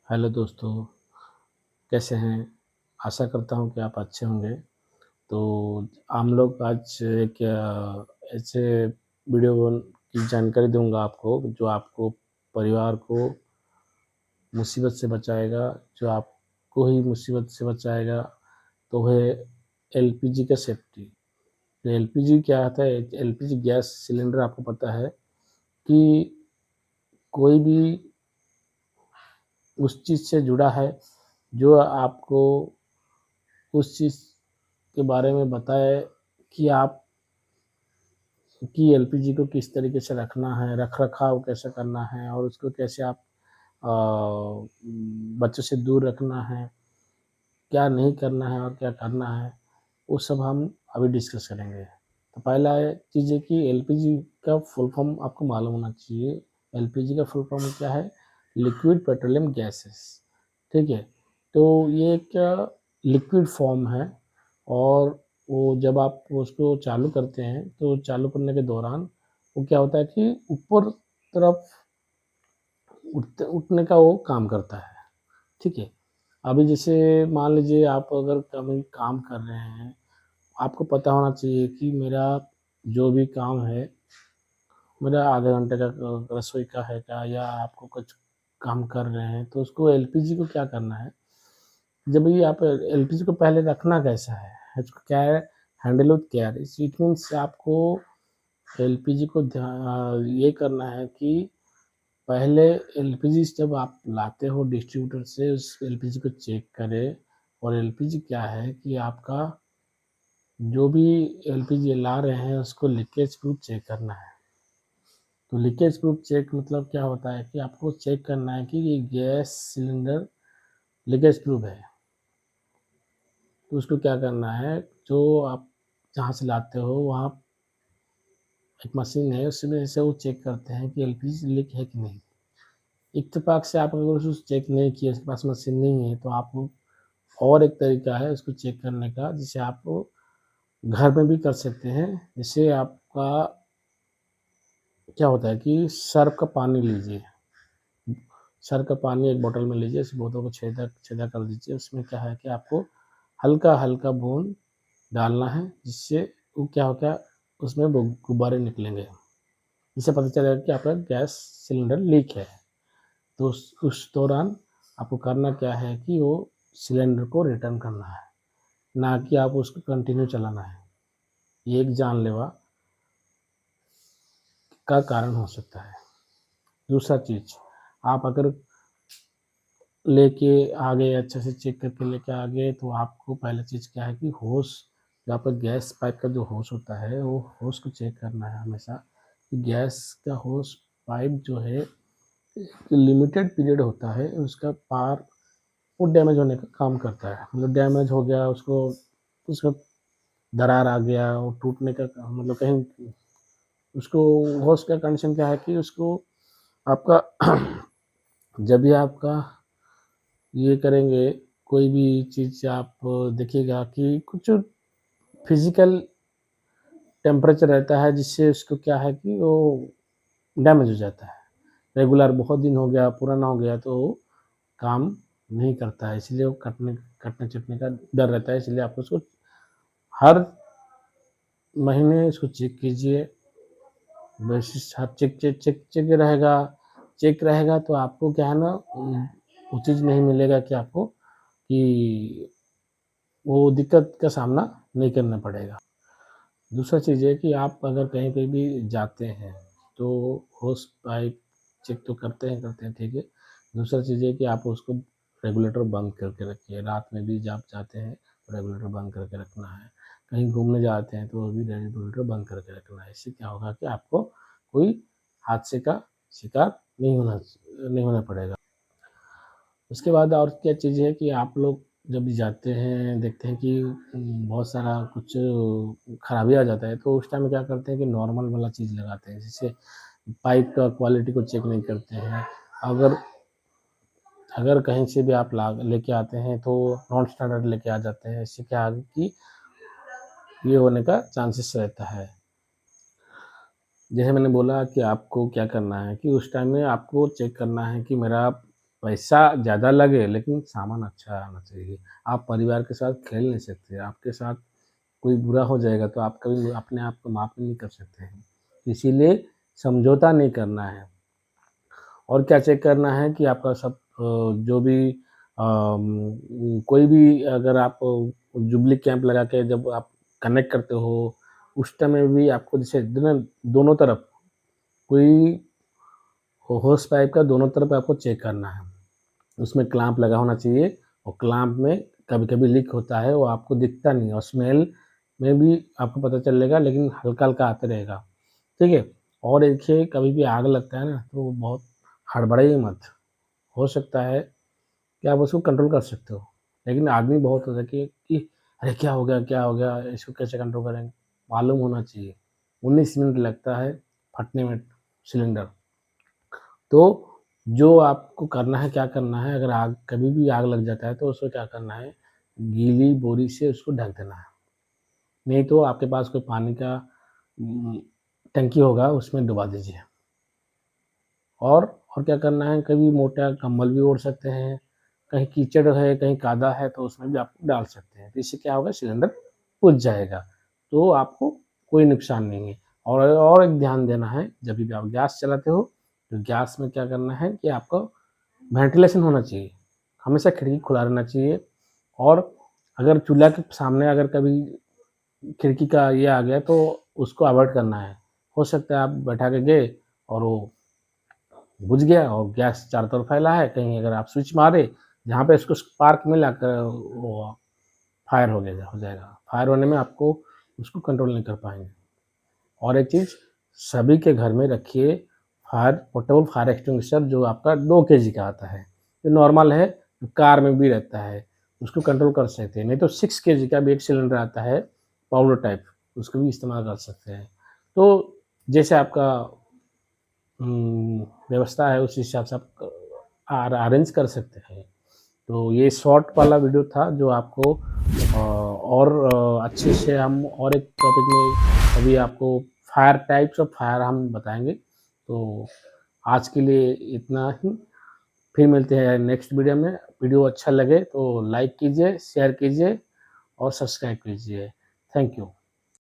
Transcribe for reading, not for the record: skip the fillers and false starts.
Hello दोस्तों, कैसे हैं? आशा करता हूँ कि आप अच्छे होंगे। तो हम लोग आज एक ऐसे वीडियो की जानकारी दूँगा आपको, जो आपको परिवार को मुसीबत से बचाएगा, जो आपको ही मुसीबत से बचाएगा, तो है एलपीजी का सेफ्टी। तो एलपीजी क्या होता है? एलपीजी गैस सिलेंडर आपको पता है कि कोई भी उस चीज़ से जुड़ा है, जो आपको उस चीज़ के बारे में बताए कि आप कि एलपीजी को किस तरीके से रखना है, रख-रखाव कैसे करना है और उसको कैसे आप अ, बच्चों से दूर रखना है, क्या नहीं करना है और क्या करना है, वो सब हम अभी डिस्कस करेंगे। तो पहला चीज़ है कि एलपीजी का फुल फॉर्म आपको मालूम होना चाहिए। एलपीजी का फुल फॉर्म क्या है? लिक्विड पेट्रोलियम गैसेस, ठीक है? तो ये एक लिक्विड फॉर्म है और वो जब आप उसको चालू करते हैं, तो चालू करने के दौरान वो क्या होता है कि ऊपर तरफ उठने का वो काम करता है, ठीक है? अभी जैसे मान लीजिए आप अगर कभी काम कर रहे हैं, आपको पता होना चाहिए कि मेरा जो भी काम है, मेरा आधे घंटे का रसोई का है क्या या आपको कुछ काम कर रहे हैं, तो उसको एलपीजी को क्या करना है, जब ये आप एलपीजी को पहले रखना कैसा है, इसको क्या है, handle with care. It means आपको एलपीजी को ये करना है कि पहले एलपीजी जब आप लाते हो डिस्ट्रीब्यूटर से, उस एलपीजी को चेक करें और एलपीजी क्या है कि आपका जो भी एलपीजी ला रहे हैं, उसको लीकेज प्रूफ चेक करना है। तो लीकेज प्रूफ चेक मतलब क्या होता है कि आपको चेक करना है कि ये गैस सिलेंडर लीकेज प्रूफ है। तो उसको क्या करना है, जो आप जहाँ से लाते हो वहाँ एक मशीन है, उसमें से वो चेक करते हैं कि एलपीजी लीक है कि नहीं। इत्तेफाक से आप अगर उसको चेक नहीं किए, उसके पास मशीन नहीं है, तो आप और एक तरीका है उसको चेक करने का, जिसे आप घर में भी कर सकते हैं। जैसे आपका क्या होता है कि सर्फ़ का पानी लीजिए, सर्फ़ का पानी एक बोतल में लीजिए, उस बोतल को छेदा छेदा कर दीजिए। उसमें क्या है कि आपको हल्का-हल्का बूंद डालना है, जिससे वो क्या होगा, उसमें वो गुब्बारे निकलेंगे। इससे पता चलेगा कि आपका गैस सिलेंडर लीक है। तो उस दौरान आपको करना क्या है कि वो सिलेंडर को रिटर्न करना है, ना कि आप उसको कंटिन्यू चलाना है। ये एक जानलेवा का कारण हो सकता है। दूसरा चीज़, आप अगर लेके आ गए, अच्छे से चेक करके लेके आ गए, तो आपको पहली चीज़ क्या है कि होस, जो आपका गैस पाइप का जो होस होता है, वो होस को चेक करना है हमेशा कि गैस का होस पाइप जो है, एक लिमिटेड पीरियड होता है, उसका पार वो डैमेज होने का काम करता है। मतलब डैमेज हो गया, उसको उसका दरार आ गया, वो टूटने का मतलब कहीं उसको होस का कंडीशन क्या है कि उसको आपका जब भी आपका ये करेंगे, कोई भी चीज़ आप देखिएगा कि कुछ फिज़िकल टेम्परेचर रहता है, जिससे उसको क्या है कि वो डैमेज हो जाता है। रेगुलर बहुत दिन हो गया, पुराना हो गया, तो वो काम नहीं करता है, इसलिए वो कटने-चटने का डर रहता है, इसलिए आप उसको हर महीने इसको चेक कीजिए। बेसिस हर चेक रहेगा, चेक रहेगा तो आपको क्या है ना, वो चीज़ नहीं मिलेगा कि आपको कि वो दिक्कत का सामना नहीं करना पड़ेगा। दूसरा चीज़ है कि आप अगर कहीं पे भी जाते हैं, तो होस पाइप चेक तो करते हैं, ठीक है। दूसरा चीज़ है कि आप उसको रेगुलेटर बंद करके रखिए। रात में भी जब आप जाते हैं, तो रेगुलेटर बंद करके रखना है। कहीं घूमने जाते हैं, तो वो भी रेगुलेटर बंद करके रखना है। इससे क्या होगा कि आपको कोई हादसे का शिकार नहीं होना पड़ेगा। उसके बाद और क्या चीज़ है कि आप लोग जब भी जाते हैं, देखते हैं कि बहुत सारा कुछ खराबी आ जाता है, तो उस टाइम में क्या करते हैं कि नॉर्मल वाला चीज़ लगाते हैं। जैसे पाइप का क्वालिटी को चेक नहीं करते हैं। अगर अगर कहीं से भी आप ला लेके आते हैं, तो नॉन स्टैंडर्ड लेके आ जाते हैं। इससे क्या है कि ये होने का चांसेस रहता है। जैसे मैंने बोला कि आपको क्या करना है कि उस टाइम में आपको चेक करना है कि मेरा पैसा ज़्यादा लगे लेकिन सामान अच्छा आना चाहिए। आप परिवार के साथ खेल नहीं सकते, आपके साथ कोई बुरा हो जाएगा तो आप कभी अपने आप को माफ़ नहीं कर सकते हैं। इसीलिए समझौता नहीं करना है। और क्या चेक करना है कि आपका सब जो भी कोई भी अगर आप जुबली कैंप लगा के जब आप कनेक्ट करते हो, उस टाइम में भी आपको जैसे दोनों तरफ कोई होस पाइप का दोनों तरफ आपको चेक करना है। उसमें क्लैंप लगा होना चाहिए और क्लैंप में कभी-कभी लीक होता है, वो आपको दिखता नहीं है और स्मेल में भी आपको पता चलेगा लेकिन हल्का-हल्का आते रहेगा, ठीक है? और देखिए कभी भी आग लगता है ना, तो बहुत हड़बड़ाइए मत। हो सकता है कि आप उसको कंट्रोल कर सकते हो, लेकिन आदमी बहुत होता है कि अरे! क्या हो गया, क्या हो गया? इसको कैसे कंट्रोल करेंगे? मालूम होना चाहिए। 19 मिनट लगता है फटने में सिलेंडर। तो जो आपको करना है, क्या करना है, अगर आग कभी भी आग लग जाता है तो उसको क्या करना है, गीली बोरी से उसको ढक देना है। नहीं तो आपके पास कोई पानी का उम, टंकी होगा उसमें डुबा दीजिए। और और क्या करना है, कभी मोटा कंबल भी ओढ़ सकते हैं, कहीं कीचड़ है, कहीं कादा है तो उसमें भी आप डाल सकते हैं। तो इससे क्या होगा सिलेंडर बुझ जाएगा, तो आपको कोई नुकसान नहीं है। और एक ध्यान देना है, जब भी आप गैस चलाते हो, तो गैस में क्या करना है कि आपको वेंटिलेशन होना चाहिए, हमेशा खिड़की खुला रहना चाहिए। और अगर चूल्हा के सामने अगर कभी खिड़की का ये आ गया तो उसको अवॉइड करना है। हो सकता है आप बैठा के गए और वो बुझ गया और गैस चारों तरफ फैला है, कहीं अगर आप स्विच मारे, जहाँ पे उसको स्पार्क मिला वो फायर हो जाएगा। फायर होने में आपको उसको कंट्रोल नहीं कर पाएँगे। और एक चीज़, सभी के घर में रखिए पोर्टेबल फायर एक्सटिंग्विशर जो आपका 2 केजी का आता है। जो नॉर्मल है, जो कार में भी रहता है, उसको कंट्रोल कर सकते हैं। नहीं तो 6 केजी का भी एक सिलेंडर आता है, पाउडर टाइप, उसको भी इस्तेमाल कर सकते हैं। तो जैसे आपका व्यवस्था है उस हिसाब से आप अरेंज कर सकते हैं। तो ये शॉर्ट वाला वीडियो था जो आपको और अच्छे से हम और एक टॉपिक में अभी आपको टाइप्स ऑफ फायर हम बताएँगे। तो आज के लिए इतना ही, फिर मिलते हैं नेक्स्ट वीडियो में। वीडियो अच्छा लगे तो लाइक कीजिए, शेयर कीजिए और सब्सक्राइब कीजिए। Thank you.